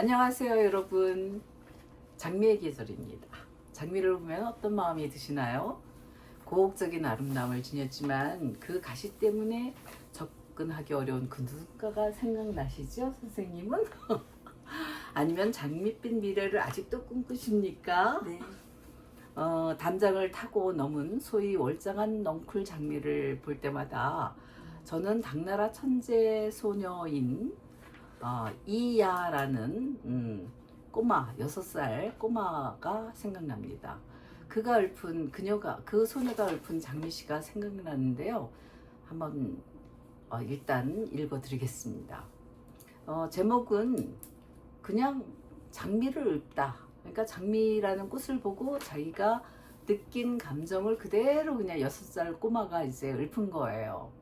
안녕하세요 여러분. 장미의 계절입니다. 장미를 보면 어떤 마음이 드시나요? 고혹적인 아름다움을 지녔지만 그 가시 때문에 접근하기 어려운 그 누군가가 생각나시죠? 선생님은? 아니면 장밋빛 미래를 아직도 꿈꾸십니까? 네. 담장을 타고 넘은 소위 월장한 넝쿨 장미를 볼 때마다 저는 당나라 천재 소녀인 이야라는 꼬마 6살 꼬마가 생각납니다. 그 소녀가 읊은 장미시가 생각나는데요. 한번 일단 읽어드리겠습니다. 제목은 그냥 장미를 읊다. 그러니까 장미라는 꽃을 보고 자기가 느낀 감정을 그대로 그냥 6살 꼬마가 이제 읊은 거예요.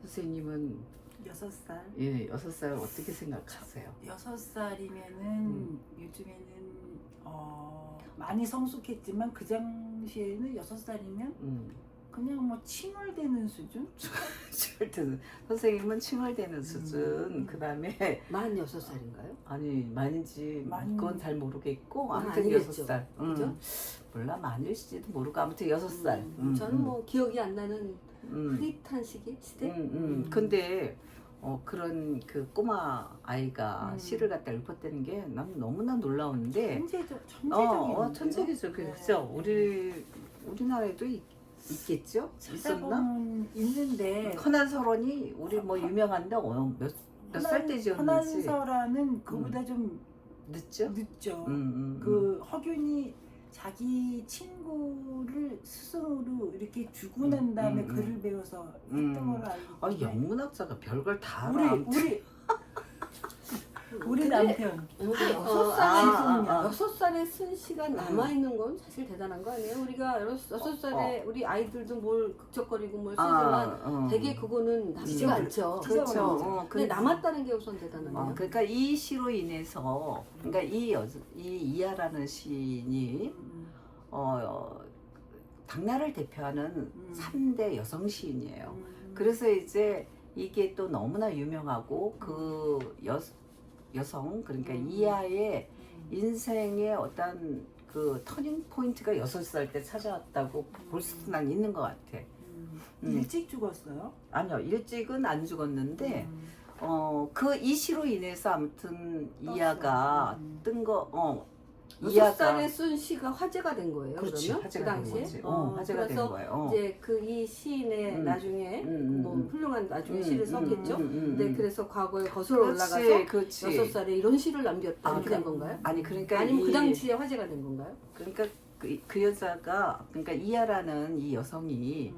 선생님은 6살. 예, 6살 어떻게 생각하세요? 6살이면은 요즘에는 많이 성숙했지만 그 당시에는 6살이면 그냥 뭐 칭얼대는 수준? 선생님은 칭얼대는 수준. 그 다음에 만 6살인가요? 아니 많은지 그건 잘 모르겠고 아무튼 아니겠죠. 6살. 그죠? 몰라 많을지도 모르고 아무튼 6살. 저는 뭐 기억이 안 나는 흐릿한 시대? 근데 그런 그 꼬마 아이가 시를 갖다 읊었다는 게 난 너무나 놀라운데 천재적인 천재기죠. 그렇죠. 우리나라에도 있겠죠? 있었나? 찾아보면 있는데 허난설원이 우리 뭐 유명한데 몇 살 때 지었는지 허난설화는 그보다 좀 늦죠? 늦죠. 그 허균이 자기 친구를 스승으로 이렇게 주고 난 다음에 글을 배워서 했던 걸로 알고 있는데 영문학자가 별걸 다 우리 알아. 우리 남편 우리 아. 6살에 쓴 시가 남아있는 건 사실 대단한 거 아니에요? 우리가 6살에 우리 아이들도 뭘 극적거리고 뭘 쓰지만 되게 그거는 남지가 않죠. 그렇죠. 근데 남았다는 게 우선 대단한 거예요. 그러니까 이 시로 인해서 그러니까 이 이하라는 시인이 당나라를 대표하는 3대 여성 시인이에요. 그래서 이제 이게 또 너무나 유명하고 그 여성 그러니까 이하의 인생의 어떤 그 터닝 포인트가 6살 때 찾아왔다고 볼 수도 난 있는 것 같아. 일찍 죽었어요? 아니요, 일찍은 안 죽었는데 이 시로 인해서 아무튼 이하가 뜬 거, 6살에 쓴 시가 화제가 된 거예요. 그렇지, 그러면 화제가 그 된 당시에 거지. 화제가 된 거예요. 이제 그 이 시인의 나중에 뭐 훌륭한 나중에 시를 썼겠죠. 네, 그래서 과거에 거슬러 올라가서 6살에 이런 시를 남겼다 이렇게 된 건가요? 아니 그러니까 아니면 그 당시에 화제가 된 건가요? 그러니까 그 여자가 그러니까 이하라는 이 여성이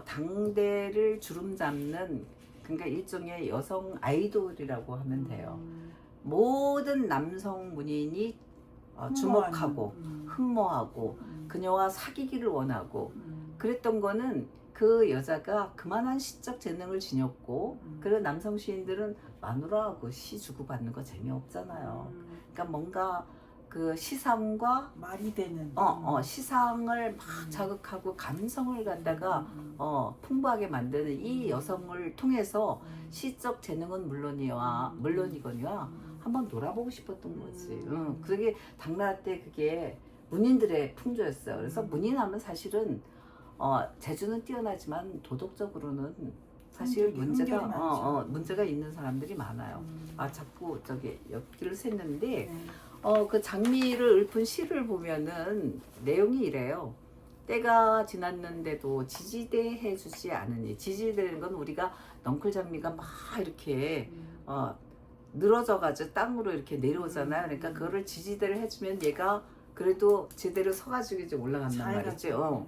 당대를 주름잡는 그러니까 일종의 여성 아이돌이라고 하면 돼요. 모든 남성 문인이 주목하고 흠모하고 그녀와 사귀기를 원하고 그랬던 거는 그 여자가 그만한 시적 재능을 지녔고 그런 남성 시인들은 마누라하고 시 주고받는 거 재미없잖아요. 그러니까 뭔가 그 시상과 말이 되는 시상을 막 자극하고 감성을 갖다가 풍부하게 만드는 이 여성을 통해서 시적 재능은 물론이거니와 한번 놀아보고 싶었던 거지. 그게 당나라 때 그게 문인들의 풍조였어요. 그래서 문인하면 사실은 재주는 뛰어나지만 도덕적으로는 사실 문제가 있는 사람들이 많아요. 자꾸 옆길을 샜는데 그 장미를 읊은 시를 보면은 내용이 이래요. 때가 지났는데도 지지대 해주지 않으니, 지지대는 건 우리가 넝쿨 장미가 막 이렇게 늘어져가지고 땅으로 이렇게 내려오잖아요. 그러니까 그거를 지지대를 해주면 얘가 그래도 제대로 서가지고 이제 올라간단 말이죠.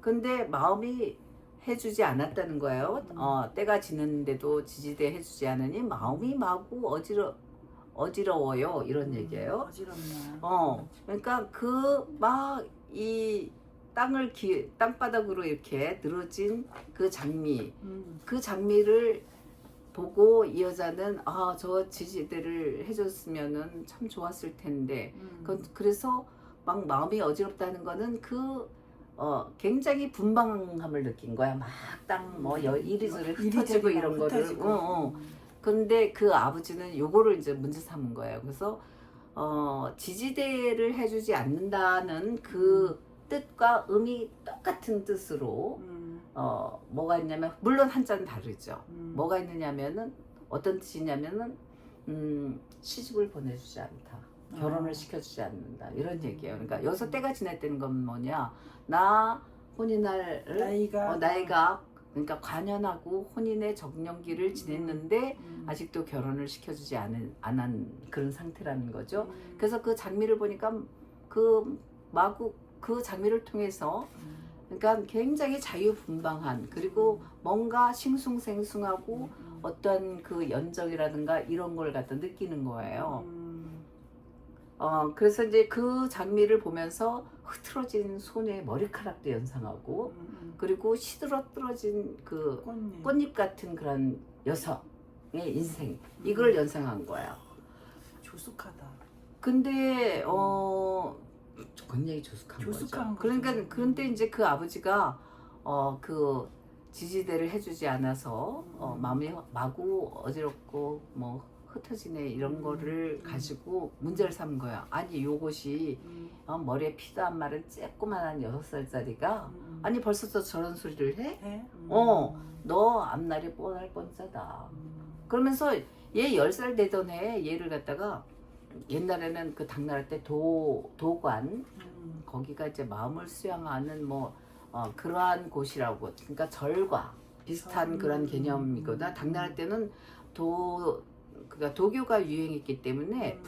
근데 마음이 해주지 않았다는 거예요. 때가 지났는데도 지지대 해주지 않으니 마음이 마구 어지러워요. 이런 얘기예요. 어지럽네요. 그러니까 이 땅바닥으로 이렇게 늘어진 그 장미를 보고 이 여자는 저 지지대를 해줬으면은 참 좋았을 텐데 그래서 막 마음이 어지럽다는 거는 굉장히 분방함을 느낀 거야. 막 땅 이리저리 흩어지고 이런 거를 근데 그 아버지는 요거를 이제 문제 삼은 거예요. 그래서 지지대를 해주지 않는다는 그 뜻과 의미 똑같은 뜻으로 뭐가 있냐면 물론 한자는 다르죠. 뭐가 있느냐면은 어떤 뜻이냐면은 시집을 보내주지 않다. 결혼을 시켜주지 않는다. 이런 얘기예요. 그러니까 여기서 때가 지났다는 건 뭐냐? 나 혼인할 나이가 그러니까 관연하고 혼인의 적령기를 지냈는데 아직도 결혼을 시켜주지 않은 그런 상태라는 거죠. 그래서 그 장미를 보니까 그 장미를 통해서 그러니까 굉장히 자유분방한 그리고 뭔가 싱숭생숭하고 어떤 그 연정이라든가 이런 걸 갖다 느끼는 거예요. 그래서 이제 그 장미를 보면서 흐트러진 손의 머리카락도 연상하고 그리고 시들어떨어진 그 꽃잎 같은 그런 여성의 인생 이걸 연상한 거야. 조숙하다. 근데 굉장히 조숙한 거죠. 그러니까 그런데 이제 그 아버지가 그 지지대를 해주지 않아서 마음이 마구 어지럽고 뭐 흩어지네 이런 거를 가지고 문제를 삼은 거야. 아니 요것이 머리에 피도 안 마른 쬐꼬만한 6살짜리가 아니 벌써 또 저런 소리를 해? 너 앞날이 뻔할 뻔짜다. 그러면서 얘 10살 되던 해 얘를 갖다가 옛날에는 그 당나라 때 도관 거기가 이제 마음을 수양하는 뭐 그러한 곳이라고 그러니까 절과 비슷한 그런 개념이거든. 당나라 때는 그러니까 도교가 유행했기 때문에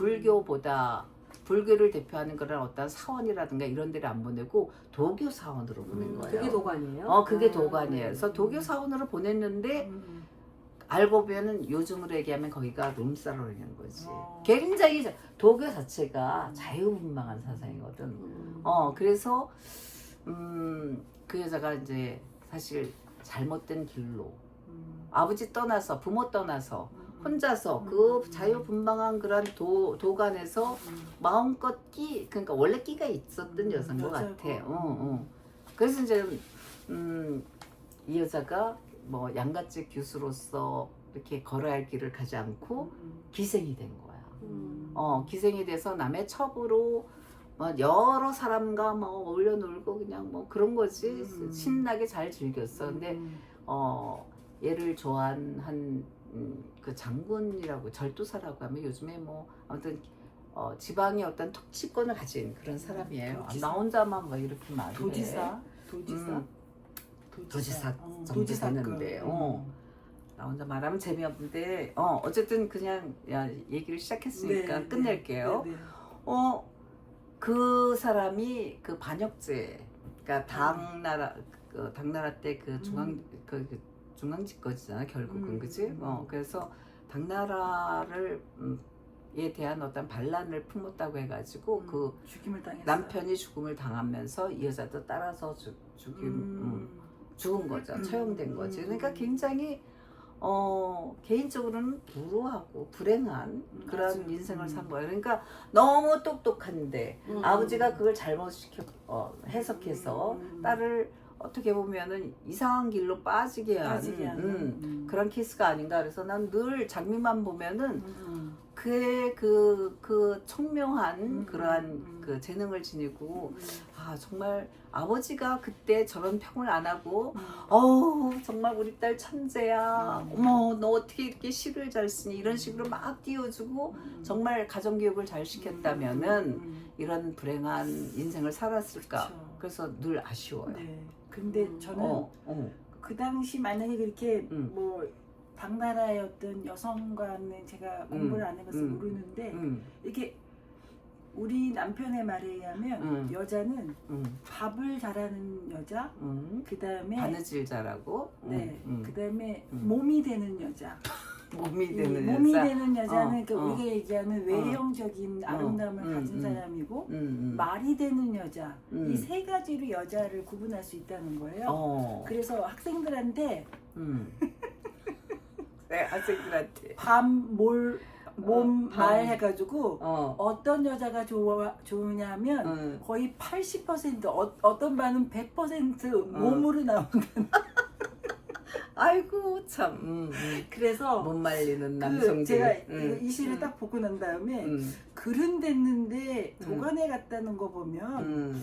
불교를 대표하는 그런 어떤 사원이라든가 이런 데를 안 보내고 도교 사원으로 보낸 거예요. 그게 도관이에요? 그게 도관이에요. 그래서 도교 사원으로 보냈는데 알고 보면은 요즘으로 얘기하면 거기가 룸사롱인 거지. 굉장히 도교 자체가 자유분방한 사상이거든. 그래서 그 여자가 이제 사실 잘못된 길로 아버지 떠나서 부모 떠나서 혼자서 그 자유분방한 그런 도관에서 마음껏 그러니까 원래 끼가 있었던 여자인 것 같아. 그래서 이제 이 여자가 뭐 양가집 교수로서 이렇게 걸어야 할 길을 가지 않고 기생이 된 거야. 기생이 돼서 남의 첩으로 여러 사람과 뭐 어울려 놀고 그냥 뭐 그런 거지. 신나게 잘 즐겼어. 근데 얘를 좋아한 그 장군이라고 절도사라고 하면 요즘에 뭐 아무튼 지방의 어떤 통치권을 가진 그런 사람이에요. 나 혼자만 뭐 이렇게 말해. 도지사 정도 되는데 나 혼자 말하면 재미없는데 어쨌든 그냥 얘기를 시작했으니까 네, 끝낼게요. 네, 네. 그 사람이 그 반역죄 그러니까 당나라 때 그 중앙집권이잖아 결국은 그지? 그래서 당나라를 에 대한 어떤 반란을 품었다고 해가지고 그 죽임을 당했어요. 남편이 죽음을 당하면서 이 여자도 따라서 죽은 거죠. 처형된 거지. 그러니까 굉장히 개인적으로는 불우하고 불행한 그런 맞아. 인생을 산 거예요. 그러니까 너무 똑똑한데 아버지가 그걸 잘못 해석해서 딸을 어떻게 보면은 이상한 길로 빠지게 하는 그런 케이스가 아닌가. 그래서 난 늘 장미만 보면은 그의 그 청명한 그러한 그 재능을 지니고 정말 아버지가 그때 저런 평을 안 하고 정말 우리 딸 천재야. 어머 너 어떻게 이렇게 시를 잘 쓰니 이런 식으로 막 띄워주고 정말 가정교육을 잘 시켰다면은 이런 불행한 인생을 살았을까. 그쵸. 그래서 늘 아쉬워요. 네. 근데 저는 그 당시 만약에 그렇게 뭐 당나라의 어떤 여성과는 제가 공부를 안 해봐서 모르는데 이게 우리 남편의 말에 의하면 여자는 밥을 잘하는 여자, 그 다음에 바느질 잘하고, 그 다음에 몸이 되는 여자. 몸이 되는 몸이 여자. 되는 여자는 그러니까 우리가 얘기하는 외형적인 아름다움을 가진 사람이고 말이 되는 여자. 이 세 가지로 여자를 구분할 수 있다는 거예요. 그래서 학생들한테 네, 학생들한테 몸, 말 해가지고 어떤 여자가 좋으냐면 거의 80% 어떤 반은 100% 몸으로 나온다는. 아이고 참. 그래서 못 말리는 그 남성들. 제가 이 시를 딱 보고 난 다음에 글은 됐는데 도간에 갔다는 거 보면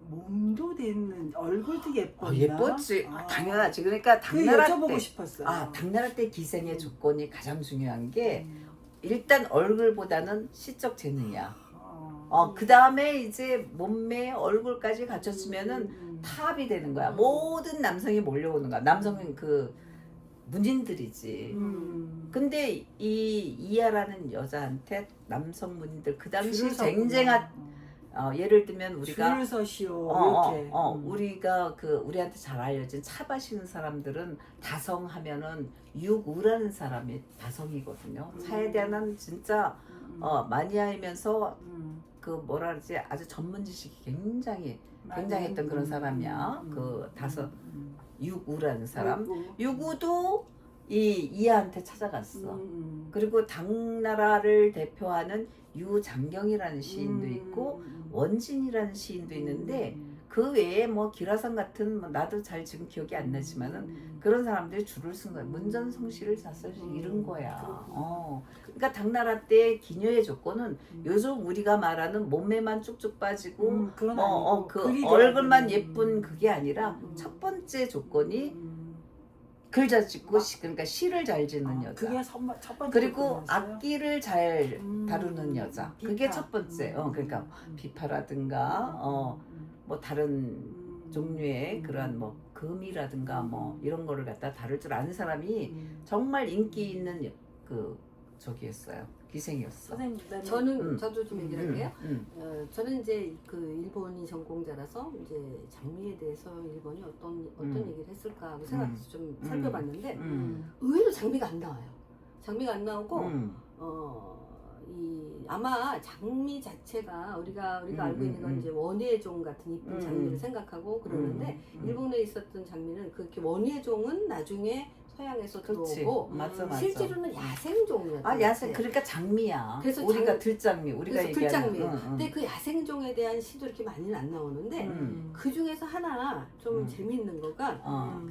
몸도 됐는 얼굴도 예뻤나? 예뻤지. 당연하지. 그러니까 당나라 여쭤보고 때 싶었어요. 당나라 때 기생의 조건이 가장 중요한 게 일단 얼굴보다는 시적 재능이야. 그 다음에 이제 몸매 얼굴까지 갖췄으면은 탑이 되는 거야. 모든 남성이 몰려오는 거야. 남성은 그 문인들이지. 근데 이 이하라는 여자한테 남성 문인들 그 당시 쟁쟁한 예를 들면 우리가 줄 서시오 이렇게. 우리가 우리한테 잘 알려진 차 마시는 사람들은 다성하면은 육우라는 사람이 다성이거든요. 차에 대한 진짜 마니아이면서 그 뭐라 그러지 아주 전문 지식이 굉장했던 그런 사람이야. 그 육우라는 사람. 육우도 이하한테 찾아갔어. 그리고 당나라를 대표하는 유장경이라는 시인도 있고 원진이라는 시인도 있는데 그 외에 뭐 기라성 같은 나도 잘 지금 기억이 안 나지만은 그런 사람들이 줄을 쓴 거야. 문전성시를 사실 이룬 거야. 그러니까 당나라 때 기녀의 조건은 요즘 우리가 말하는 몸매만 쭉쭉 빠지고 그 얼굴만 예쁜 그게 아니라 첫 번째 조건이 글 잘 짓고 그러니까 시를 잘 짓는 여자. 그게 첫 번째 그리고 조건이었어요? 악기를 잘 다루는 여자. 그게 첫 번째. 그러니까 비파라든가 뭐 다른 종류의 그런 뭐 금이라든가 뭐 이런 거를 갖다 다룰 줄 아는 사람이 정말 인기 있는 저기였어요. 기생이었어. 선생님, 저도 좀 얘기를 할게요. 저는 이제 그 일본이 전공자라서 이제 장미에 대해서 일본이 어떤 얘기를 했을까 하고 생각해서 좀 살펴봤는데 의외로 장미가 안 나와요. 장미가 안 나오고 아마 장미 자체가 우리가 알고 있는 건 이제 원예종 같은 이쁜 장미를 생각하고 그러는데 일본에 있었던 장미는 그렇게 원예종은 나중에 서양에서 들어오고 맞아. 실제로는 야생종이었어요. 야생 그러니까 장미야. 그래서 우리가 들장미, 우리가 그래서 들장미. 얘기하는. 근데 그 야생종에 대한 시도 이렇게 많이는 안 나오는데 그 중에서 하나 좀 재미있는 거가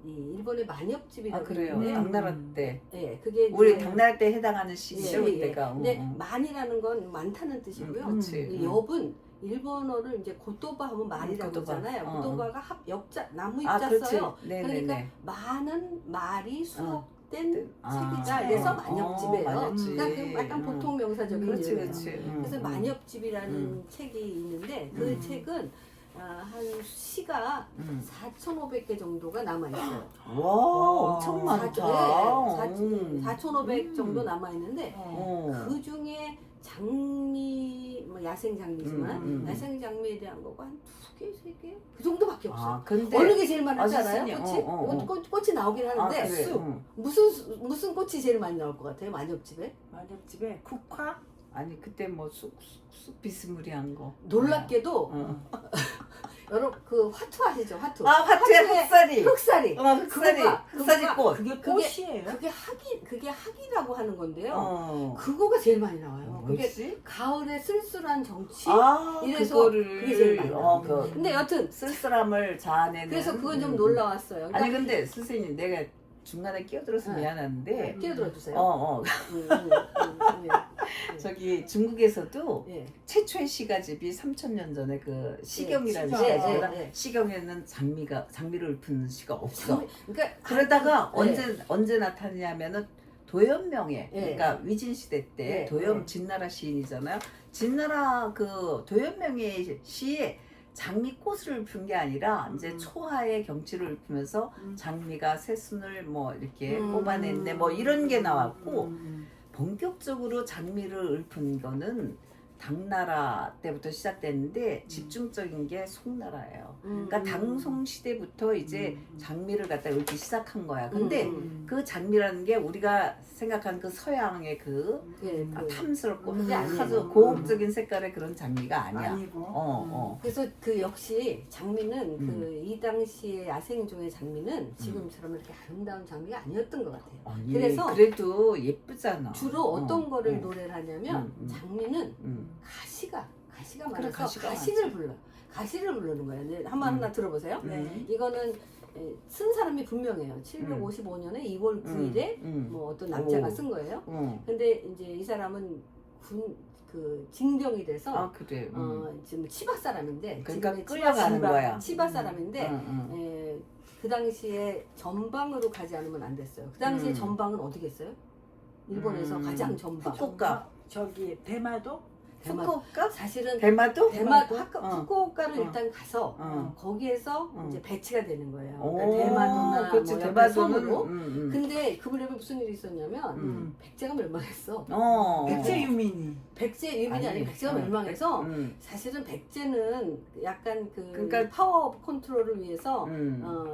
이 일본의 만엽집이라고 그래요. 있는데 당나라 때. 네, 그게 우리 당나라 때 해당하는 시죠. 그때가. 근데 만이라는 건 많다는 뜻이고요. 이 엽은 일본어를 이제 고토바 하면 말이라고 하잖아요. 고토바가 나무 입자 써요. 그러니까 많은 말이 수록된 책이다. 그래서 만엽집이에요. 그러니까 그 약간 보통 명사적인 의미예요. 그래서 만엽집이라는 책이 있는데 그 책은 한 시가 4,500개 정도가 남아있어요. 와, 엄청 많다. 4,500 정도 남아있는데 그 중에 장미, 뭐 야생 장미지만 야생 장미에 대한 거가 한 2개, 3개? 그 정도밖에 없어요. 어느 게 제일 많은지 알아요? 꽃이? 꽃이 나오긴 하는데 무슨 꽃이 제일 많이 나올 것 같아요? 만엽집에? 만엽집에 국화? 아니 그때 뭐 쑥 비스무리한 거. 놀랍게도 여러분 그 화투 아시죠? 화투. 화투에 흑사리. 흑사리 꽃. 그게 꽃이에요? 그게 학이라고 하는 건데요. 그거가 제일 많이 나와요. 그게 가을에 쓸쓸한 정치. 이래서 그게 제일 많이 나와요. 근데 여튼 쓸쓸함을 자아내는. 그래서 그건 좀 놀라웠어요. 그러니까 아니 근데 선생님 내가 중간에 끼어들어서 미안한데 끼어들어 주세요. 저기 중국에서도 최초의 시가집이 3,000년 전에 그 시경이라는 시가 시경에는 장미를 읊은 시가 없어. 그러다가 언제 나타나냐면은 도연명에 그러니까 위진 시대 때 도연 진나라 시인이잖아요. 진나라 그 도연명의 시에 장미꽃을 읊은 게 아니라 이제 초하의 경치를 읊으면서 장미가 새순을 뭐 이렇게 뽑아냈네 뭐 이런 게 나왔고 본격적으로 장미를 읊은 거는 당나라 때부터 시작됐는데 집중적인 게 송나라예요. 그러니까 당송 시대부터 이제 장미를 갖다 읊기 시작한 거야. 근데 그 장미라는 게 우리가 생각한 그 서양의 탐스럽고 아주 고혹적인 색깔의 그런 장미가 아니야. 그래서 그 역시 장미는 그 이 당시의 야생종의 장미는 지금처럼 이렇게 아름다운 장미가 아니었던 것 같아요. 그래서 그래도 예쁘잖아. 주로 어떤 거를 노래를 하냐면 장미는 가시가 많아서 가시를 부르는 거예요. 하나 들어보세요. 이거는 쓴 사람이 분명해요. 755년에 2월 9일에 뭐 어떤 남자가 쓴 거예요. 근데 이제 이 사람은 그 징병이 돼서 아 그래. 지금 치바 사람인데 그러니까 지금의 끌려가는 거야. 치바 사람인데 그 당시에 전방으로 가지 않으면 안 됐어요. 그 당시에 전방은 어디겠어요? 일본에서 가장 전방. 후쿠오카. 저기 대마도? 후쿠오카? 사실은 대마도? 후쿠오카를 일단 가서 거기에서 이제 배치가 되는 거예요. 오, 그러니까 대마도나 그렇지, 뭐 옆에 대마도는, 섬으로. 근데 그 무렵에 무슨 일이 있었냐면 백제가 멸망했어. 백제 유민이. 백제 유민이 아니고 백제가 멸망해서 사실은 백제는 약간 그러니까 파워 컨트롤을 위해서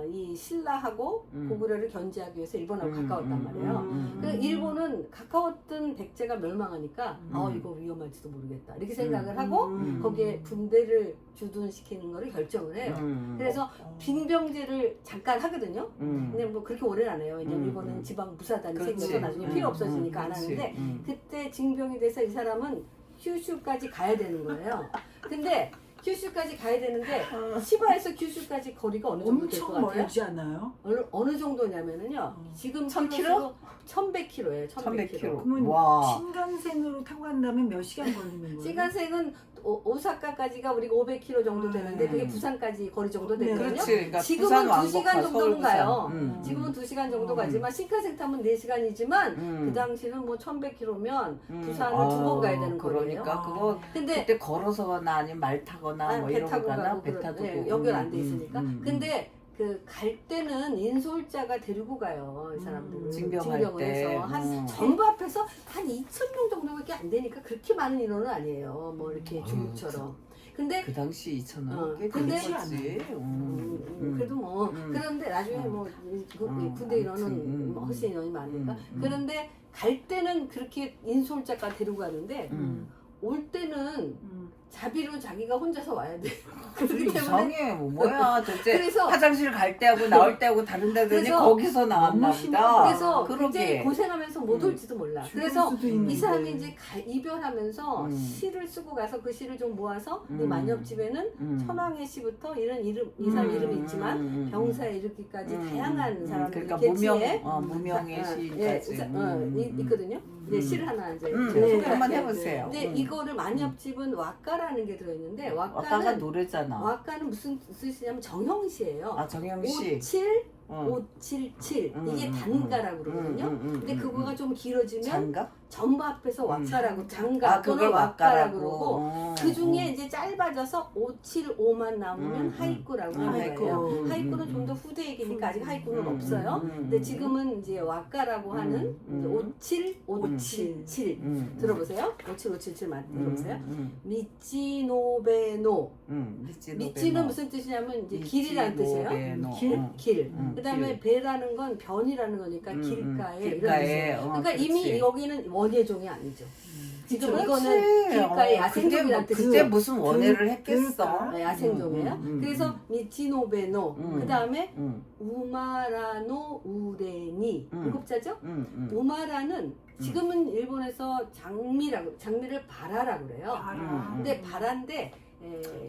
이 신라하고 고구려를 견제하기 위해서 일본하고 가까웠단 말이에요. 그래서 일본은 가까웠던 백제가 멸망하니까 이거 위험할지도 모르겠다 이렇게 생각을 하고 거기에 군대를 주둔시키는 거를 결정을 해요. 그래서 빈병제를 잠깐 하거든요. 근데 뭐 그렇게 오래는 안 해요. 왜냐면 일본은 지방 부사단이 생겨서 나중에 필요 없어지니까 안 하는데 그때 징병이 돼서 이 사람은 큐슈까지 가야 되는 거예요. 근데 큐슈까지 가야 되는데 시바에서 큐슈까지 거리가 어느 정도 될 것 엄청 같아요? 멀지 않아요? 어느 정도냐면은요. 지금 1000km? 1100km예요. 1100km. 그러면 와. 신간센으로 타고 간다면 몇 시간 걸리는 거예요? 신간센은 오사카까지가 우리가 500km 정도 되는데 그게 부산까지 거리 정도 되거든요. 그렇지. 그러니까 지금은 부산 2시간 왕복과 정도는 가요. 서울 지금은 2시간 정도 가지만 신칸센 타면 4시간이지만 그 당시는 뭐 1100km면 부산을 2번 가야 되는 거리예요. 그러니까 그거 근데 그때 걸어서거나 아니면 말 타거나 뭐 배 이런 거 타고 가나 가고 배 타고 네, 연결 안 돼 있으니까. 근데 그 갈 때는 인솔자가 데리고 가요. 이 사람들을 징병할 징병을 때. 해서 한 전부 합해서 한 2,000명 정도밖에 안 되니까 그렇게 많은 인원은 아니에요. 뭐 이렇게 중국처럼. 근데 그 당시 2,000원 꽤 근데 되지. 그래도 뭐 그런데 나중에 뭐 군대 인원은 훨씬 인원이 많으니까 그런데 갈 때는 그렇게 인솔자가 데리고 가는데 올 때는 자비로 자기가 혼자서 와야 돼. 그렇기 때문에 이상해. 뭐야 도대체 그래서 화장실 갈 때하고 나올 때하고 다른 데더니 그래서 거기서 나왔나 보다. 그래서 그러게. 굉장히 고생하면서 못 올지도 몰라. 그래서 수도 있는데. 이 사람이 이제 이별하면서 시를 쓰고 가서 그 시를 좀 모아서 이 만엽집에는 천황의 시부터 이 사람 이름이 있지만 병사에 이르기까지 다양한 사람들이 그러니까 개치에 무명의 시까지 있거든요. 이제 시를 하나 이제 한번 해보세요. 근데 이거를 만엽집은 왁가라는 게 들어있는데 아까가 왁가는 노래잖아. 왁가는 무슨 뜻이냐면 정형시예요. 아 정영씨. 577 이게 단가라고 그러거든요. 근데 그거가 좀 길어지면 장가? 전부 합해서 왁가라고 장가 또는 그걸 왁가라고 그러고 왁가라고. 그 중에 이제 짧아져서 575만 남으면 하이꾸라고 하는 거예요. 하이꾸는 좀 더 후대 얘기니까 아직 하이꾸는 없어요. 근데 지금은 이제 왁가라고 하는 57577 들어보세요. 57577만 들어보세요. 미치노베노 미치는 무슨 뜻이냐면 이제 길이라는 뜻이에요. 길. 그다음에 배라는 건 변이라는 거니까 길가에 이런 뜻이에요. 그러니까 이미 여기는 원예종이 아니죠. 지금 이거는 길가의 야생종이라는 뜻이죠. 그때 무슨 원예를 했겠어. 야생종이에요. 그래서 미치노베노 그다음에 우마라노 우레니 7자죠. 우마라는 지금은 일본에서 장미를 바라라고 그래요. 근데 바라인데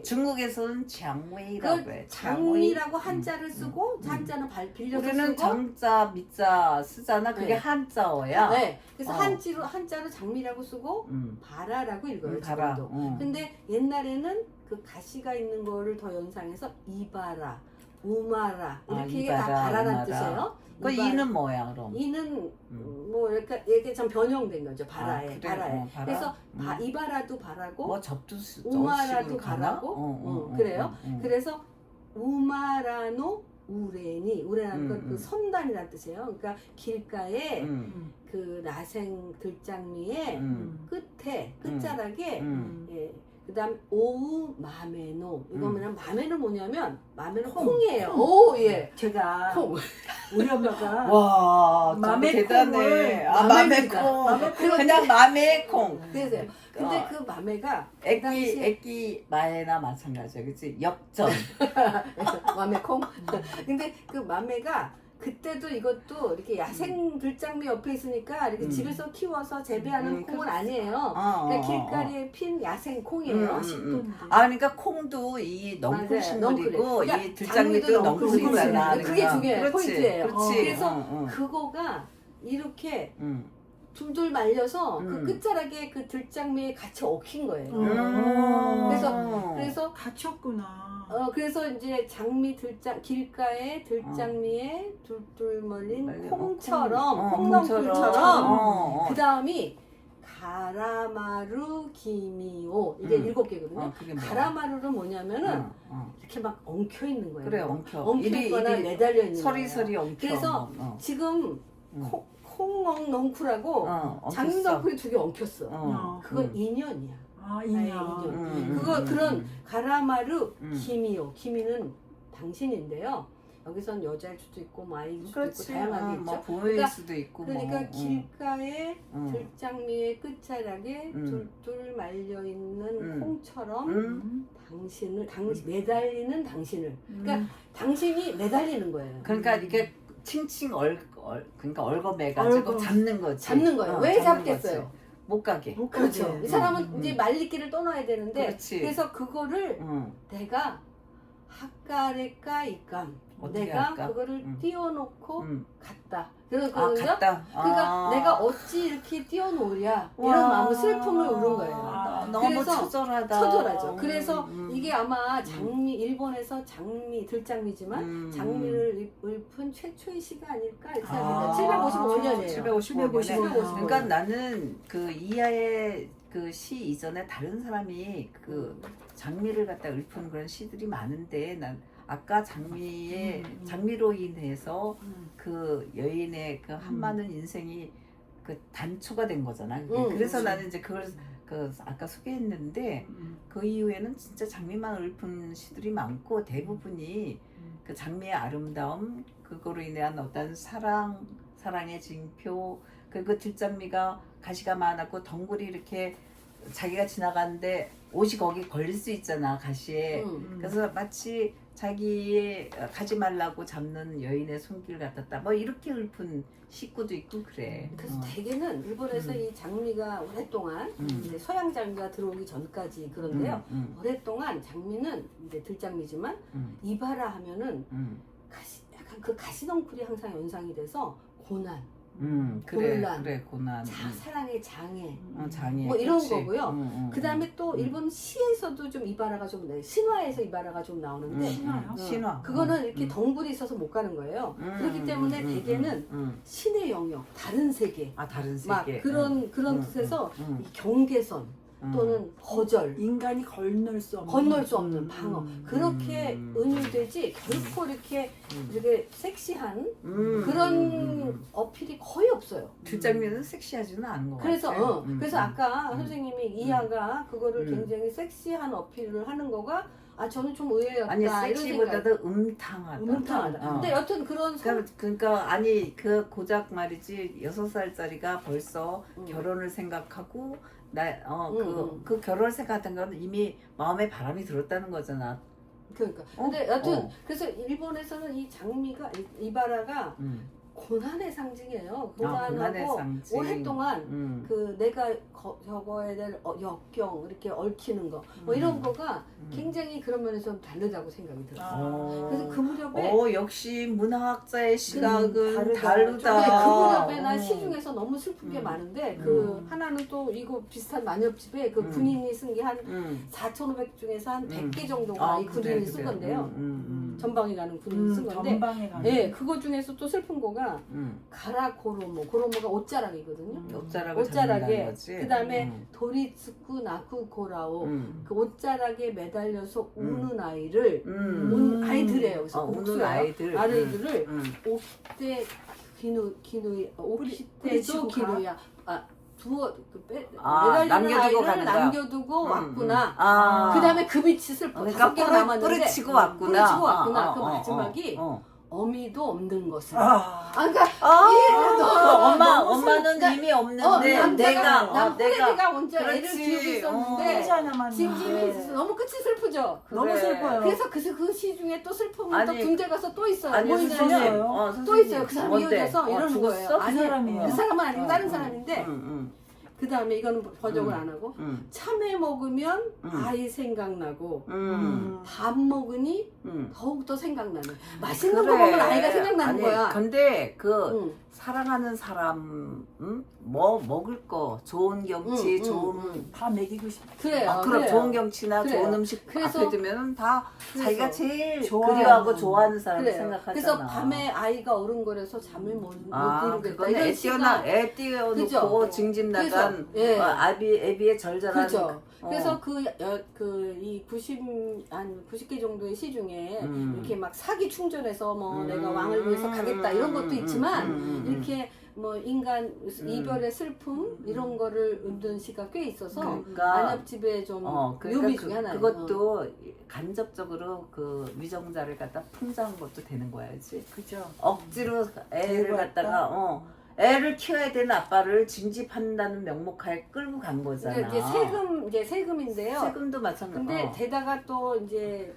중국에서는 장웨이라고 해. 장미라고 한자를 쓰고 한자는 빌려서 우리는 쓰고 정자, 미자 쓰잖아. 그게 한자어야. 네. 그래서 한자로 장미라고 쓰고 바라라고 읽어요. 바라. 지금도. 근데 옛날에는 그 가시가 있는 거를 더 연상해서 이바라, 우마라 이렇게 다 바라라는 뜻이에요. 그 이는 뭐야 그럼? 이는 뭐 이렇게 참 변형된 거죠. 바라에. 그래? 바라에. 바라? 그래서 이바라도 바라고 뭐 접두스 우마라도 바라고 그래요. 그래서 우마라노 우레라는 건 그 선단이라는 뜻이에요. 그러니까 길가에 그 나생 들장미의 끝에 끝자락에 그다음 오우 마메노 이거는 마메는 뭐냐면 마메는 콩이에요. 오 예. 제가 콩. 우리 엄마가 와 맘의 대단해. 콩을 맘의 콩. 그냥 맘의 콩. 그래서 근데 그 마메가 애기 마에나 마찬가지야, 그렇지? 역전. 마메 콩. 근데 그 마메가 그때도 이것도 이렇게 야생 들장미 옆에 있으니까 이렇게 집에서 키워서 재배하는 콩은 아니에요. 그냥 길가리에 핀 야생 콩이에요. 그러니까 콩도 이 넝쿨 식물이고 그러니까 이 들장미도 넝쿨이잖아. 그게 중요해요. 그렇지, 포인트예요. 그렇지. 그래서 그거가 이렇게 둘둘 말려서 그 끝자락에 그 들장미에 같이 얽힌 거예요. 그래서 갇혔구나. 그래서 이제 길가에 들장미에 둘둘 말린 콩처럼 콩넝쿨처럼 그 다음이 가라마루 기미오 이게 7개거든요. 가라마루는 뭐냐면은 이렇게 막 엉켜 있는 거예요. 그래, 엉켜. 엉켰거나 매달려 있는 서리서리 거예요. 엉켜. 그래서 지금 콩넝쿨하고 장미넝쿨이 두 개 엉켰어. 그건 인연이야. 인연. 그런 가라마루 기미오. 기미는 당신인데요. 여기선 여자일 수도 있고 아이일 수도 있고 다양하게 있죠. 뭐 부모일 수도 있고. 그러니까 길가에 들장미의 끝자락에 둘둘 말려 있는 콩처럼 매달리는 당신을. 그러니까 당신이 매달리는 거예요. 그러니까 이게 칭칭 그러니까 얽어매가지고 잡는 거지. 잡는 거예요. 왜 잡겠어요? 거지. 못 가게. 그렇죠. 이 사람은 이제 말리기를 떠나야 되는데 그렇지. 그래서 그거를 내가 학가래까 이감 내가 할까? 그거를 띄워놓고 갔다. 그러니까 갔다. 그러니까 내가 어찌 이렇게 띄워놓으랴 이런 마음 슬픔을 우는 거예요. 너무 그래서 처절하다. 처절하죠. 그래서 이게 아마 일본에서 들장미지만 장미를 읊은 최초의 시가 아닐까 이렇게 생각합니다. 755년이에요. 755년. 그러니까 나는 그 이하의 그 시 이전에 다른 사람이 그 장미를 갖다 읊은 그런 시들이 많은데 난 아까 장미로 인해서 그 여인의 그 한많은 인생이 그 단초가 된 거잖아. 그래서 나는 이제 그걸 그 아까 소개했는데 그 이후에는 진짜 장미만 읊은 시들이 많고 대부분이 그 장미의 아름다움 그거로 인한 어떤 사랑의 징표 그리고 들장미가 가시가 많았고 덩굴이 이렇게 자기가 지나가는데 옷이 거기 걸릴 수 있잖아 가시에. 그래서 마치 자기의 가지 말라고 잡는 여인의 손길 같았다. 뭐 이렇게 읊은 식구도 있고 그래. 그래서 대개는 일본에서 이 장미가 오랫동안 이제 서양 장미가 들어오기 전까지 그런데요. 오랫동안 장미는 이제 들장미지만 이바라 하면은 약간 그 가시덩굴이 항상 연상이 돼서 고난. 곤란, 고난. 사랑의 장애, 장애. 뭐 이런 거고요. 그 다음에 또 일본 시에서도 좀 이바라가 좀 신화에서 이바라가 좀 나오는데 신화. 그거는 이렇게 덩굴이 있어서 못 가는 거예요. 그렇기 때문에 대개는 신의 영역, 다른 세계, 다른 세계. 막 그런 뜻에서 이 경계선. 또는 거절, 인간이 건널 수 없는 방어 그렇게 은유되지 결코 이렇게 섹시한 그런 어필이 거의 없어요. 들장미는 섹시하지는 않은 것 그래서 같아요. 그래서 아까 선생님이 이하가 그거를 굉장히 섹시한 어필을 하는 거가 저는 좀 의외였다. 아니 섹시보다도 음탕하다. 근데 여튼 그러니까 아니 그 고작 말이지 6살짜리가 벌써 결혼을 생각하고 그 결혼 생각했던 건 이미 마음에 바람이 들었다는 거잖아. 그러니까. 근데 여튼 그래서 일본에서는 이 장미가 이바라가 고난의 상징이에요. 고난하고 오랫동안 그 내가 저거에 대한 역경 이렇게 얽히는 거 뭐 이런 거가 굉장히 그런 면에서 다르다고 생각이 들어요. 그래서 그 무렵에 역시 문화학자의 시각은 다르다. 그 무렵에 난 시중에서 너무 슬픈 게 많은데 그 하나는 또 이거 비슷한 만엽집에 그 군인이 쓴 게 한 4,500 중에서 한 100개 정도가 이 군인이 쓴 건데요. 전방에 가는 군인이 쓴 건데 예, 그거 중에서 또 슬픈 거가 고로모가 옷자락이거든요. 옷자락에 그 다음에 도리츠쿠 나쿠고라오 그 옷자락에 매달려서 우는 아이를 아이들이에요. 그래서 우는 아이들을 옥대 옥시대도 기누야 남겨두고 왔구나. 그 다음에 그 빛이 슬퍼. 그러니까 뿌리치고 왔구나. 그 마지막이 어미도 없는 것을. 아, 그러니까 엄마는 그러니까, 이미 없는데 남자가 내가 내가 먼저 애를 그렇지. 키우고 있었는데 혼자 남았는데. 징징이 너무 끝이 슬프죠. 너무 슬퍼요. 그래서 그 시 중에 또 슬픔은 또 아니, 군대 가서 또 있어요. 아니 뭐 선생님, 있냐면 또 있어요. 그 사람이 뭔데? 이어져서 이러는 죽었어? 거예요. 아니, 사람이에요? 그 사람은 아니고 다른 사람인데 응, 그 다음에 이거는 번역을 안 하고 응, 참외 먹으면 응. 아이 생각나고 응, 밥 먹으니 응. 더욱더 생각나는. 맛있는 거 먹으면 아이가 생각나는 아니, 거야. 근데 응. 사랑하는 사람 뭐 먹을 거 좋은 경치 좋은 다 먹이고 싶. 그래요. 그럼 그래요. 좋은 경치나 그래요. 좋은 음식 그래서- 앞에 두면은 다 그래서 자기가 제일 좋아하는- 그리워하고 좋아하는 사람 그래요. 생각하잖아. 그래서 밤에 아이가 어른거려서 잠을 못 이루겠다. 그거는 이런 애 띄워놓고 그죠? 징집 나간 그래서, 예. 애비의 절절한 그죠. 그래서 이 90개 정도의 시 중에 이렇게 막 사기 충전해서 뭐 내가 왕을 위해서 가겠다 이런 것도 있지만 이렇게 뭐 인간 이별의 슬픔 이런 거를 읊는 시가 꽤 있어서 그러니까 안엽집의 좀 그러니까 묘미 중에 하나예요. 그것도 간접적으로 그 위정자를 갖다 풍자한 것도 되는 거야, 그렇지? 그죠. 억지로 애를 데리고 갖다가 왔다? 애를 키워야 되는 아빠를 징집한다는 명목하에 끌고 간 거잖아. 그러니까 이제 세금인데요. 세금도 마찬가지. 근데 게다가 또 이제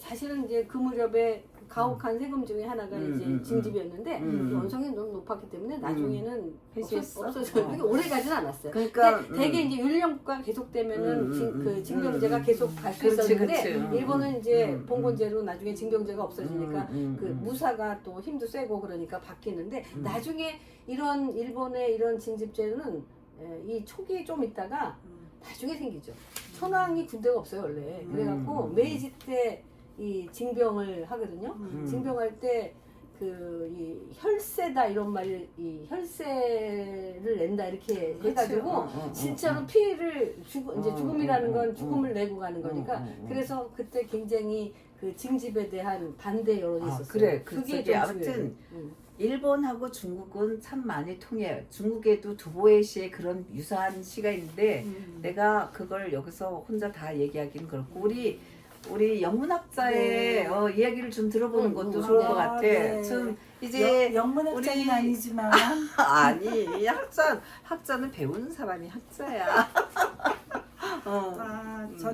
사실은 이제 그 무렵에 가혹한 세금 중에 하나가 이제 징집이었는데 원성이 너무 높았기 때문에 나중에는 폐지했어? 없어져요. 이게 오래 가진 않았어요. 그러니까 근데 되게 이제 율령국가 계속되면은 그 징병제가 계속 갈 수 그렇지, 있었는데 그렇지. 일본은 이제 봉건제로 나중에 징병제가 없어지니까 그 음. 무사가 또 힘도 세고 그러니까 바뀌는데 나중에 이런 일본의 이런 징집제는 이 초기에 좀 있다가 나중에 생기죠. 천황이 군대가 없어요 원래. 그래갖고 메이지 때 이 징병을 하거든요. 징병할 때 이 혈세다 이런 말, 이 혈세를 낸다 이렇게 해가지고 실제로 피해를 이제 죽음이라는 건 죽음을 내고 가는 거니까 그래서 그때 굉장히 그 징집에 대한 반대 여론이 있었어요. 그래, 그게 그게 좀 아무튼 중요해요. 일본하고 중국은 참 많이 통해요. 중국에도 두보의 시에 그런 유사한 시가 있는데 내가 그걸 여기서 혼자 다 얘기하기는 그렇고 우리 영문학자의 이야기를 좀 들어보는 것도 좋을 것 같아. 네. 좀 이제 영문학자는 우리- 아니지만 아니 학자는 배우는 사람이 학자야.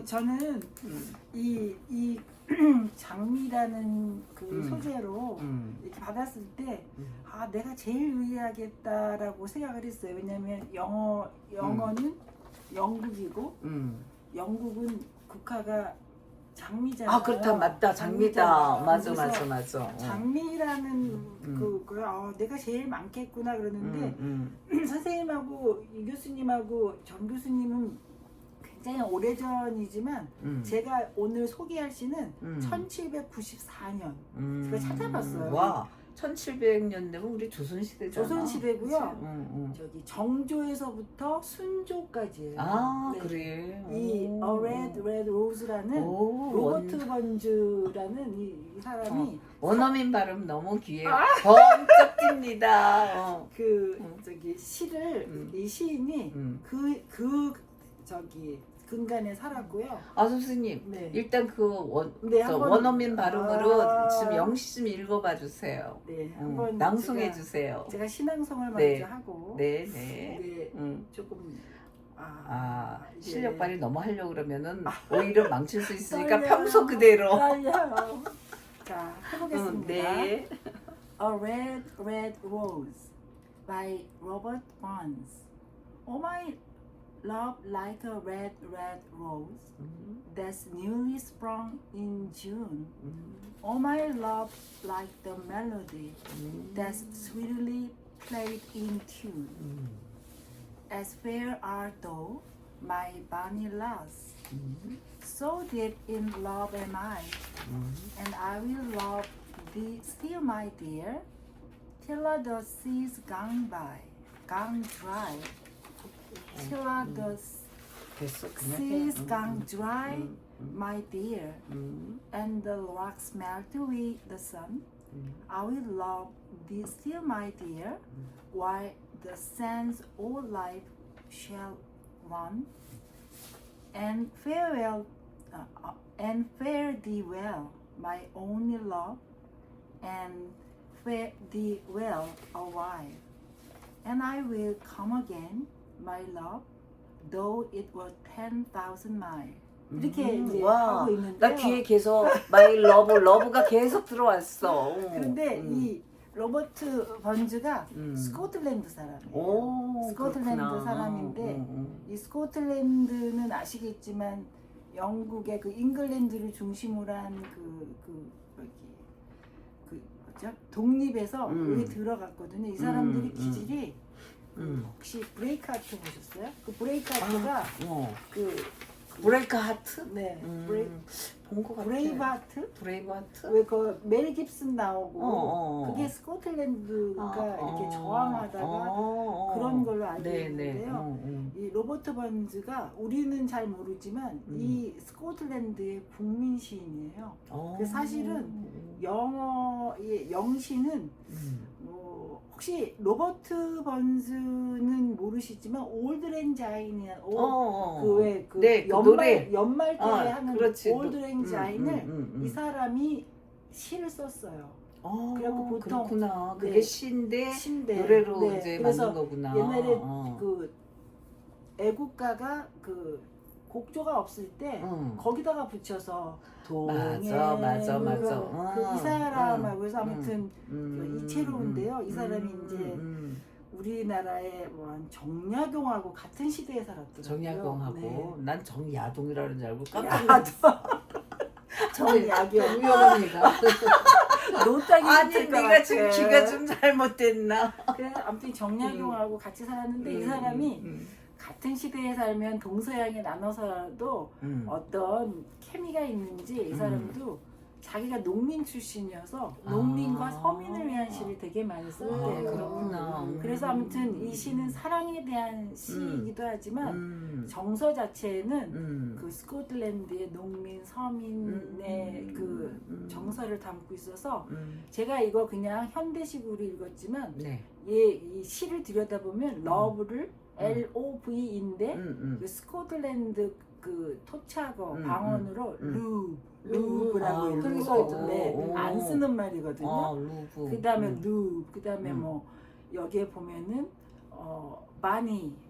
저는 이 장미라는 그 소재로 이렇게 받았을 때 내가 제일 유리하겠다라고 생각을 했어요. 왜냐하면 영어는 영국이고 영국은 국화가 장미잖아요. 그렇다 맞다 장미다. 맞아. 장미라는 내가 제일 많겠구나 그러는데 선생님하고 이 교수님하고 정 교수님은 굉장히 오래전이지만 제가 오늘 소개할 시는 1794년 제가 찾아봤어요. 와 1700년대면 우리 조선시대잖아. 조선시대고요. 저기 정조에서부터 순조까지예요. 아 네. 그래. 이 A Red Red Rose라는 로버트 번즈라는 이 사람이 원어민 발음 너무 귀해. 번쩍 뜁니다. 저기 시를 이 시인이 저기 근간에 살았고요. 선생님 네. 일단 네, 한번- 원어민 발음으로 지금 영시 좀 읽어봐 주세요. 네, 한번 낭송해 제가- 주세요. 제가 신앙송을 네. 먼저 하고 네. 조금 실력 예. 발휘 너무 하려고 그러면은 오히려 망칠 수 있으니까 떨려요. 평소 그대로. 떨려요. 자, 해보겠습니다. 네. A Red Red Rose by Robert Burns. Oh my love like a red red rose that's newly sprung in June. Oh my love like the melody that's sweetly played in tune. As fair art thou, my bonny lass. So deep in love am I, and I will love thee still, my dear, till the seas gone dry, till the 됐어 그냥 해. seas gone dry, my dear, and the rocks melt away the sun. I will love thee still, my dear, while the sands all life shall run. And farewell, and fare thee well, my only love, and fare thee well a while. And I will come again, my love, though it were 10,000 miles. 이렇게 이제 와, 하고 있는데요. 나 귀에 계속 마이 러브가 계속 들어왔어. 그런데 이 로버트 번즈가 스코틀랜드 사람이에요. 오, 스코틀랜드 그렇구나. 사람인데 이 스코틀랜드는 아시겠지만 영국의 그 잉글랜드를 중심으로 한 뭐죠? 독립에서 여기 들어갔거든요. 이 사람들이 기질이 혹시 브레이크 하트 보셨어요? 그 브레이크 하트가 브레이크 하트? 네, 본 것 같아. 브레이브 하트? 브레이브 하트? 왜 그 멜 깁슨 나오고 그게 스코틀랜드가 이렇게 저항하다가 그런 걸로 알고 있는데요. 이 로버트 번즈가 우리는 잘 모르지만 이 스코틀랜드의 국민 시인이에요. 사실은 영어의 영시는 혹시 로버트 번즈는 모르시지만 올드랭자인이라는 연말 때 하는 올드랭자인을 이 사람이 시를 썼어요. 그래갖고 보통 그렇구나. 그게 시인데 노래로 이제 만든 거구나. 옛날에 그 애국가가 그 곡조가 없을 때 거기다가 붙여서 맞아. 이 사람하고 그래서 아무튼 이채로운데요. 이 사람이 이제 우리나라의 정약용하고 같은 시대에 살았더라고요. 정약용하고 난 정야동이라는 줄 알고 정약용 유명합니다. 노땅이 아니 내가 지금 귀가 좀 잘못됐나? 그래서 아무튼 정약용하고 같이 살았는데 이 사람이 같은 시대에 살면 동서양에 나눠서라도 어떤 케미가 있는지 이 사람도 자기가 농민 출신이어서 농민과 서민을 위한 시를 되게 많이 썼대요. 그렇구나. 그래서 아무튼 이 시는 사랑에 대한 시이기도 하지만 정서 자체는 그 스코틀랜드의 농민, 서민의 그 정서를 담고 있어서 제가 이거 그냥 현대식으로 읽었지만 이 시를 들여다보면 러브를 LOV인데 그 스코틀랜드 그 토착어 방언으로 루브라고 이렇게 써있던데 안 쓰는 말이거든요. 그 다음에 그 다음에 뭐 여기에 보면은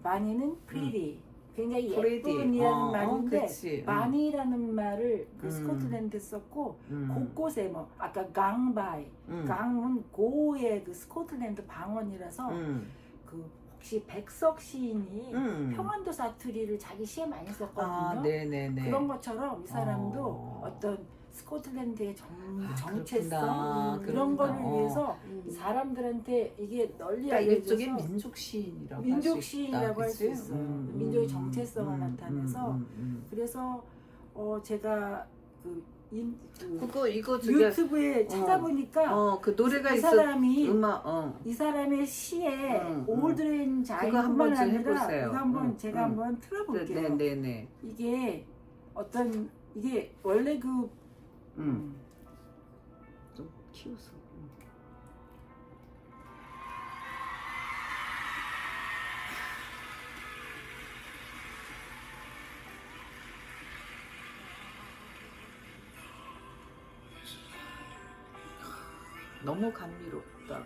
마니는 pretty 굉장히 예쁜이라는 말인데 마니라는 말을 그 스코틀랜드에 썼고 곳곳에 뭐 아까 강바이 강은 고의 그 스코틀랜드 방언이라서 그 혹시 백석 시인이 평안도 사투리를 자기 시에 많이 썼거든요. 그런 것처럼 이 사람도 어떤 스코틀랜드의 정체성 그런 거를 위해서 사람들한테 이게 널리 알려져서 일종의 민족 시인이라고 할 수 있어요. 민족의 정체성을 나타내서 그래서 제가 이거 유튜브에 찾아보니까 그 노래가 이 있어. 사람이 이 사람의 시에 올드레인 자인뿐만 아니라 이거 한번 제가 한번 틀어볼게요. 이게 이게 원래 좀 키워서. 너무 감미롭다.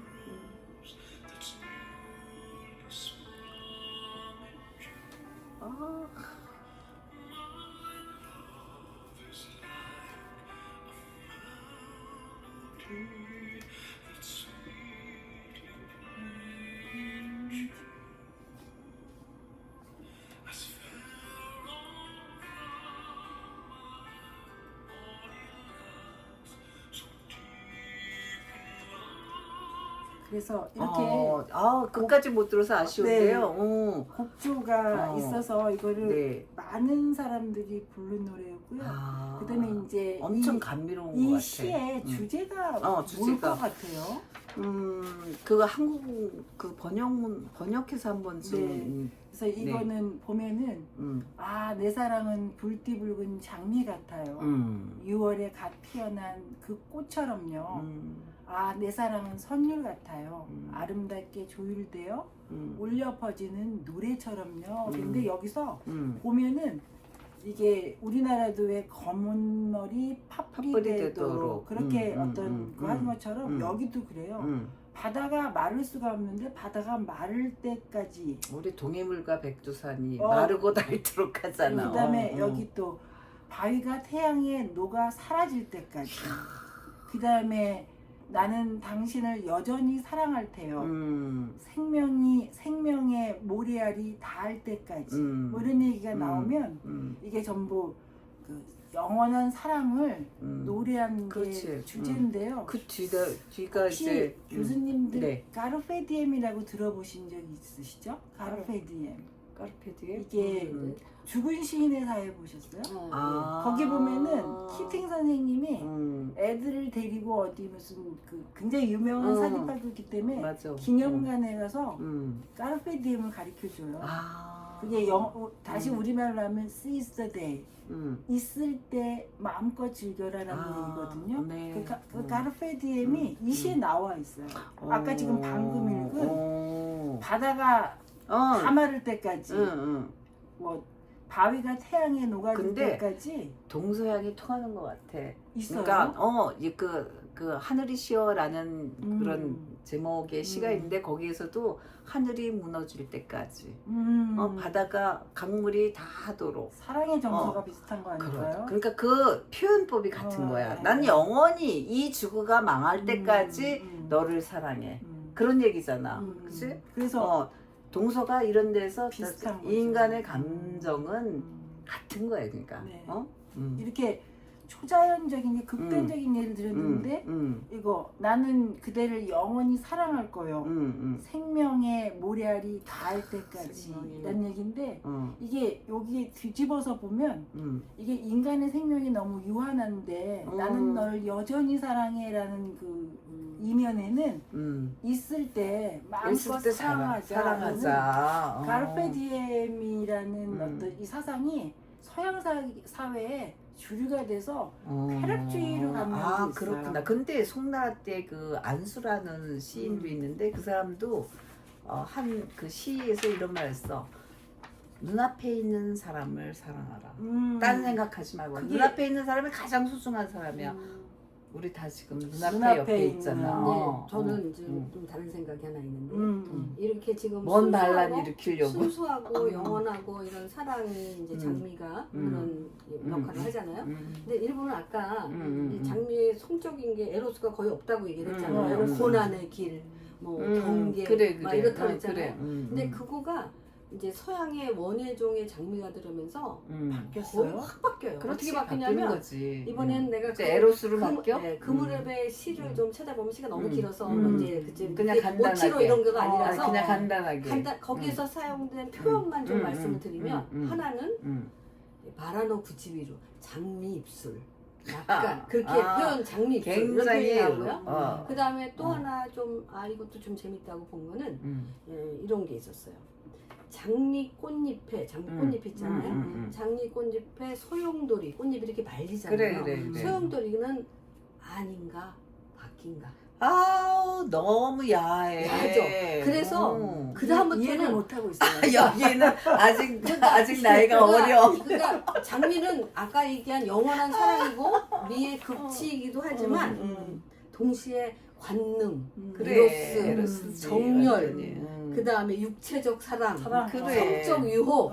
그래서 이렇게 끝까지 못 들어서 아쉬운데요. 곡조가 있어서 이거를 많은 사람들이 부른 노래였고요. 그다음에 이제 엄청 감미로운 것 이 같아. 시의 주제가 뭘 것 같아요? 그거 한국 그 번역해서 한번 좀. 그래서 이거는 보면은 내 사랑은 불띠 붉은 장미 같아요. 6월에 갓 피어난 그 꽃처럼요. 내 사랑은 선율 같아요. 아름답게 조율되어 울려 퍼지는 노래처럼요. 근데 여기서 보면은 이게 우리나라도 왜 검은 머리 팥불이 되도록 그렇게 어떤 그 하는 것처럼 여기도 그래요. 바다가 마를 수가 없는데 바다가 마를 때까지 우리 동해물과 백두산이 마르고 닳도록 하잖아. 그다음에 여기 또 바위가 태양에 녹아 사라질 때까지 그다음에 나는 당신을 여전히 사랑할 테요. 생명의 모래알이 닿을 때까지 뭐 이런 얘기가 나오면 이게 전부 그 영원한 사랑을 노래한 게 주제인데요. 그 뒤가 혹시 이제 교수님들 네. 가르페디엠이라고 들어보신 적 있으시죠? 가르페디엠. 까르페디엠? 이게 죽은 시인의 사회 보셨어요? 아. 거기 보면은 키팅 선생님이 애들을 데리고 어디 무슨 그 굉장히 유명한 사립학교이기 때문에 맞아. 기념관에 가서 까르페디엠을 가르쳐줘요. 그게 다시 우리말로 하면 seize the day. 있을 때 마음껏 즐겨라라는 얘기거든요. 네. 그 가르페디엠이 이 시에 나와 있어요. 아까 지금 방금 읽은 바다가 다 마를 때까지 뭐 바위가 태양에 녹아질 때까지 동서양이 통하는 것 같아. 있어요. 그러니까 그 하늘이 쉬어라는 그런 제목의 시가 있는데 거기에서도 하늘이 무너질 때까지 바다가 강물이 다 하도록 사랑의 정서가 비슷한 거 아닐까요? 그러니까 그 표현법이 같은 거야. 난 영원히 이 지구가 망할 때까지 너를 사랑해. 그런 얘기잖아. 그치? 그래서 동서가 이런 데서 비슷한 이 인간의 감정은 같은 거야. 그러니까 네. 이렇게 초자연적인 극단적인 예를 들었는데 이거 나는 그대를 영원히 사랑할 거요. 생명의 모래알이 닿을 때까지 라는 얘기인데 이게 여기 뒤집어서 보면 이게 인간의 생명이 너무 유한한데 나는 널 여전히 사랑해라는 그 이면에는 있을 때 마음껏 사랑하자. 가르페디엠이라는 어떤 이 사상이 서양 사회에 주류가 돼서 쾌락주의로 가는 게 있어요. 그렇구나. 근데 송나라 때 그 안수라는 시인도 있는데 그 사람도 한 그 시에서 이런 말을 했어. 눈앞에 있는 사람을 사랑하라. 딴 생각하지 말고 눈앞에 있는 사람이 가장 소중한 사람이야. 우리 다 지금 눈앞에 옆에 있잖아. 네, 저는 이제 좀 다른 생각이 하나 있는데 이렇게 지금 먼 반란 일으키려고 순수하고 영원하고 이런 사랑이 이제 장미가 그런 역할을 하잖아요. 근데 일본은 아까 이 장미의 성적인 게 에로스가 거의 없다고 얘기를 했잖아요. 고난의 길, 뭐 경계, 막 이렇다고 했잖아요. 근데 그거가 이제 서양의 원예종의 장미가 들으면서 바뀌었어요? 거의 확 바뀌어요. 그렇지, 어떻게 바뀌냐면 거지. 이번엔 내가 에로스로 바뀌어? 네, 그 무렵의 시를 좀 찾아보면 시가 너무 길어서 이제 그냥 간단하게 오치로 이런 거가 아니라서 그냥 간단하게 거기에서 사용된 표현만 좀 말씀을 드리면 하나는 바라노 구치비루 장미 입술 약간 그렇게 표현 장미 입술 이런 표현이 나오고요. 그 다음에 또 하나 좀 이것도 좀 재밌다고 본 거는 이런 게 있었어요. 장미 꽃잎에 장미꽃잎 있잖아요. 장미 꽃잎에 소용돌이 꽃잎이 이렇게 말리잖아요. 그래. 소용돌이는 아닌가 바뀐가. 아우 너무 야해. 야하죠. 그래서 그 다음부터는 이해를 못 하고 있어요. 여기는 아직 나이가 어려. 그러니까 장미는 아까 얘기한 영원한 사랑이고 미의 극치이기도 하지만 동시에 관능, 에로스, 정열, 그 다음에 육체적 사랑, 성적 유혹,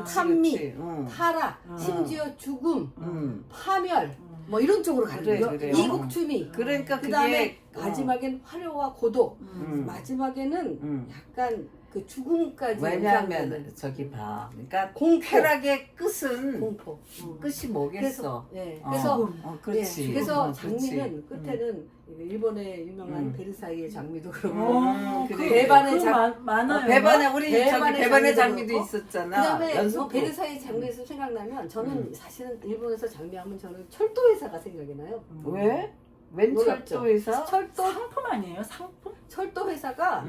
탐미, 타락, 심지어 죽음, 파멸, 뭐 이런 쪽으로 가는 거예요. 이국주미. 그러니까 그 다음에 마지막엔 화려와 고독, 마지막에는 약간 그 죽음까지. 왜냐하면 저기 봐. 그러니까 쾌락의 끝은 공포. 끝이 뭐겠어? 그래서 그래서 장미는 끝에는 일본의 유명한 베르사유의 장미도 그렇고 배반의 많아요. 배반의 우리 배반의 장미도 그렇고, 있었잖아. 그다음에 베르사유 장미에서 생각나면 저는 사실은 일본에서 장미하면 저는 철도 회사가 생각이 나요. 왜? 웬 철도 회사? 철도 상품 아니에요? 상품? 철도 회사가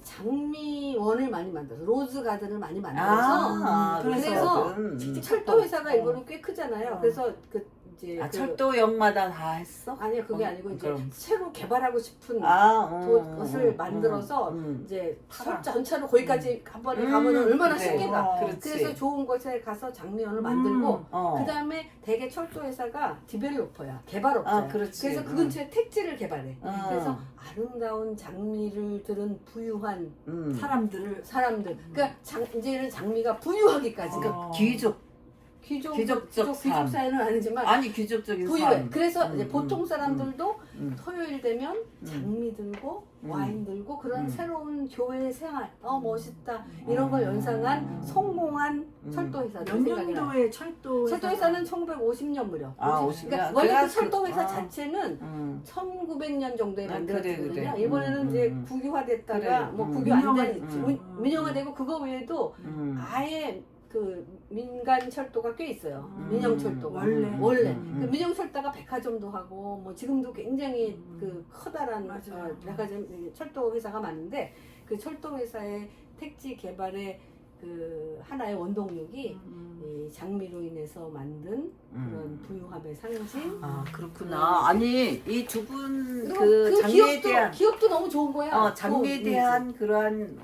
장미원을 많이 만들어서 로즈 가든을 많이 만들어서 그래서 철도 회사가 일본은 꽤 크잖아요. 그래서 그 이제 철도역마다 다 했어? 아니요 그게 아니고 이제 그럼. 새로 개발하고 싶은 것을 만들어서 이제 전체로 거기까지 한 번에 가면 얼마나 쉽게 가. 그래서 좋은 곳에 가서 장미연을 만들고 그 다음에 대개 철도회사가 디벨로퍼야, 개발업자야. 그래서 그 근처에 택지를 개발해. 그래서 아름다운 장미를 들은 부유한 사람들. 그러니까 이제는 장미가 부유하기까지. 그러니까 귀족적 사회는 아니지만 아니 귀족적인 부유해. 삶. 그래서 이제 보통 사람들도 토요일 되면 장미 들고 와인 들고 그런 새로운 교회 생활, 멋있다 이런 걸 연상한 성공한 철도회사. 몇 년도에 철도회사는 1950년 무렵. 50년. 그러니까 원래 그 철도회사 자체는 1900년 정도에 만들어졌거든요. 이번에는 이제 국유화됐다가 뭐 국유 안된 민영화되고 그거 외에도 아예 그 민간 철도가 꽤 있어요. 민영 철도가 원래 그 민영 철도가 백화점도 하고 뭐 지금도 굉장히 그 커다란 백화점 철도 회사가 많은데 그 철도 회사의 택지 개발의 그 하나의 원동력이 이 장미로 인해서 만든 그런 부유함의 상징. 그렇구나. 아니 이 두 분 그 장미에 대한 기업도 너무 좋은 거야. 장미에 대한 그러한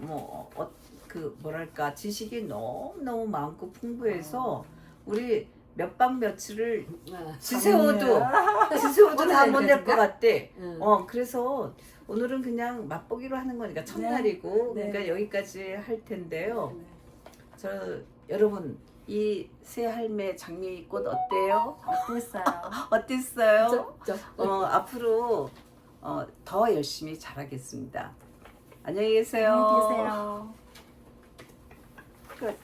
그 뭐랄까 지식이 너무 많고 풍부해서 우리 몇 박 며칠을 지새워도 다 한번 될 것 같대. 그래서 오늘은 그냥 맛보기로 하는 거니까 첫날이고 그러니까 여기까지 할 텐데요. 여러분 이 새할매 장미꽃 어때요? 어땠어요? 앞으로 더 열심히 잘하겠습니다. 안녕히 계세요. 안녕히 계세요. 끝.